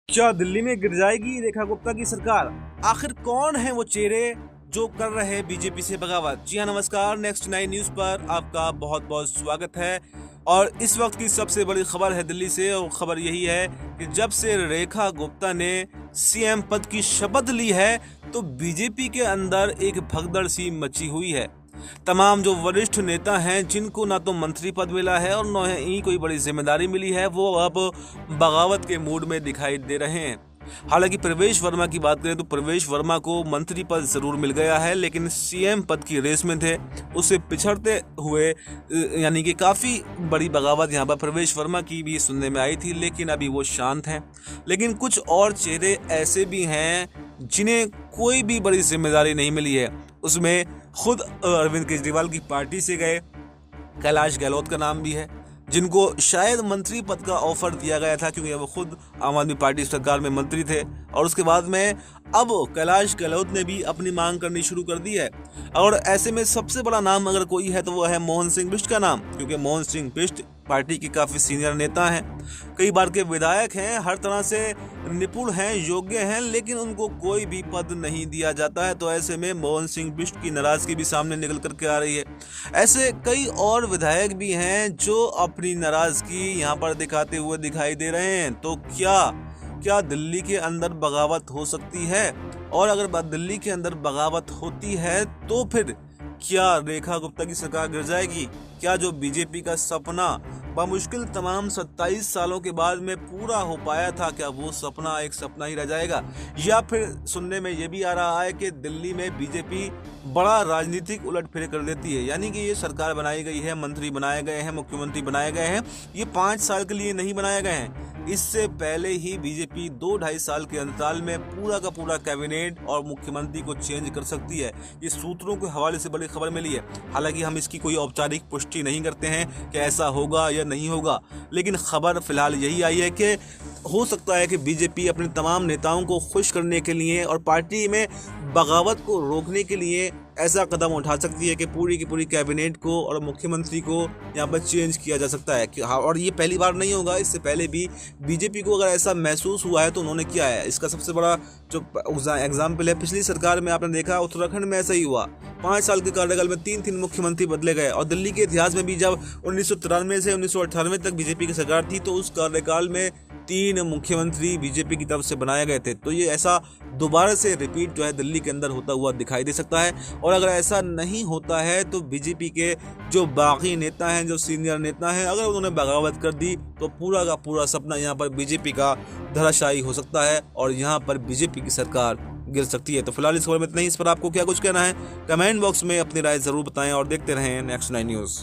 क्या दिल्ली में गिर जाएगी रेखा गुप्ता की सरकार? आखिर कौन है वो चेहरे जो कर रहे हैं बीजेपी से बगावत? जी हाँ, नमस्कार। नेक्स्ट 9 न्यूज पर आपका बहुत बहुत स्वागत है। और इस वक्त की सबसे बड़ी खबर है दिल्ली से, और खबर यही है कि जब से रेखा गुप्ता ने सीएम पद की शपथ ली है तो बीजेपी के अंदर एक भगदड़ सी मची हुई है। तमाम जो वरिष्ठ नेता हैं जिनको ना तो मंत्री पद मिला है और न ही कोई बड़ी जिम्मेदारी मिली है, वो अब बगावत के मूड में दिखाई दे रहे हैं। हालांकि प्रवेश वर्मा की बात करें तो प्रवेश वर्मा को मंत्री पद जरूर मिल गया है, लेकिन सीएम पद की रेस में थे, उससे पिछड़ते हुए यानी कि काफ़ी बड़ी बगावत यहाँ पर प्रवेश वर्मा की भी सुनने में आई थी, लेकिन अभी वो शांत हैं। लेकिन कुछ और चेहरे ऐसे भी हैं जिन्हें कोई भी बड़ी जिम्मेदारी नहीं मिली है। उसमें खुद अरविंद केजरीवाल की पार्टी से गए कैलाश गहलोत का नाम भी है, जिनको शायद मंत्री पद का ऑफर दिया गया था क्योंकि वो खुद आम आदमी पार्टी सरकार में मंत्री थे। और उसके बाद में अब कैलाश गहलोत ने भी अपनी मांग करनी शुरू कर दी है। और ऐसे में सबसे बड़ा नाम अगर कोई है तो वो है मोहन सिंह बिष्ट का नाम, क्योंकि मोहन सिंह बिष्ट पार्टी के काफ़ी सीनियर नेता हैं, कई बार के विधायक हैं, हर तरह से निपुण हैं, योग्य हैं, लेकिन उनको कोई भी पद नहीं दिया जाता है। तो ऐसे में मोहन सिंह बिष्ट की नाराजगी भी सामने निकल करके आ रही है। ऐसे कई और विधायक भी हैं जो अपनी नाराजगी यहाँ पर दिखाते हुए दिखाई दे रहे हैं। तो क्या दिल्ली के अंदर बगावत हो सकती है? और अगर दिल्ली के अंदर बगावत होती है तो फिर क्या रेखा गुप्ता की सरकार गिर जाएगी? क्या जो बीजेपी का सपना बमुश्किल तमाम 27 सालों के बाद में पूरा हो पाया था, क्या वो सपना एक सपना ही रह जाएगा? या फिर सुनने में ये भी आ रहा है कि दिल्ली में बीजेपी बड़ा राजनीतिक उलटफेर कर देती है, यानी कि ये सरकार बनाई गई है, मंत्री बनाए गए हैं, मुख्यमंत्री बनाए गए हैं, ये 5 साल के लिए नहीं बनाए गए हैं। इससे पहले ही बीजेपी 2-2.5 साल के अंतराल में पूरा का पूरा कैबिनेट और मुख्यमंत्री को चेंज कर सकती है। ये सूत्रों के हवाले से बड़ी खबर मिली है। हालांकि हम इसकी कोई औपचारिक पुष्टि नहीं करते हैं कि ऐसा होगा या नहीं होगा, लेकिन खबर फिलहाल यही आई है कि हो सकता है कि बीजेपी अपने तमाम नेताओं को खुश करने के लिए और पार्टी में बगावत को रोकने के लिए ऐसा कदम उठा सकती है कि पूरी की पूरी कैबिनेट को और मुख्यमंत्री को यहाँ पर चेंज किया जा सकता है। और ये पहली बार नहीं होगा, इससे पहले भी बीजेपी को अगर ऐसा महसूस हुआ है तो उन्होंने किया है। इसका सबसे बड़ा जो एग्जाम्पल है, पिछली सरकार में आपने देखा उत्तराखंड में ऐसा ही हुआ। 5 साल के कार्यकाल में 3 मुख्यमंत्री बदले गए। और दिल्ली के इतिहास में भी जब 1993 से 1998 तक बीजेपी की सरकार थी तो उस कार्यकाल में 3 मुख्यमंत्री बीजेपी की तरफ से बनाए गए थे। तो ये ऐसा दोबारा से रिपीट जो है दिल्ली के अंदर होता हुआ दिखाई दे सकता है। और अगर ऐसा नहीं होता है तो बीजेपी के जो बाकी नेता हैं, जो सीनियर नेता हैं, अगर उन्होंने बगावत कर दी तो पूरा का पूरा सपना यहाँ पर बीजेपी का धराशायी हो सकता है और यहाँ पर बीजेपी की सरकार गिर सकती है। तो फिलहाल इस खबर में इतना ही। इस पर आपको क्या कुछ कहना है? कमेंट बॉक्स में अपनी राय जरूर बताएं और देखते रहें नेक्स्ट 9 न्यूज़।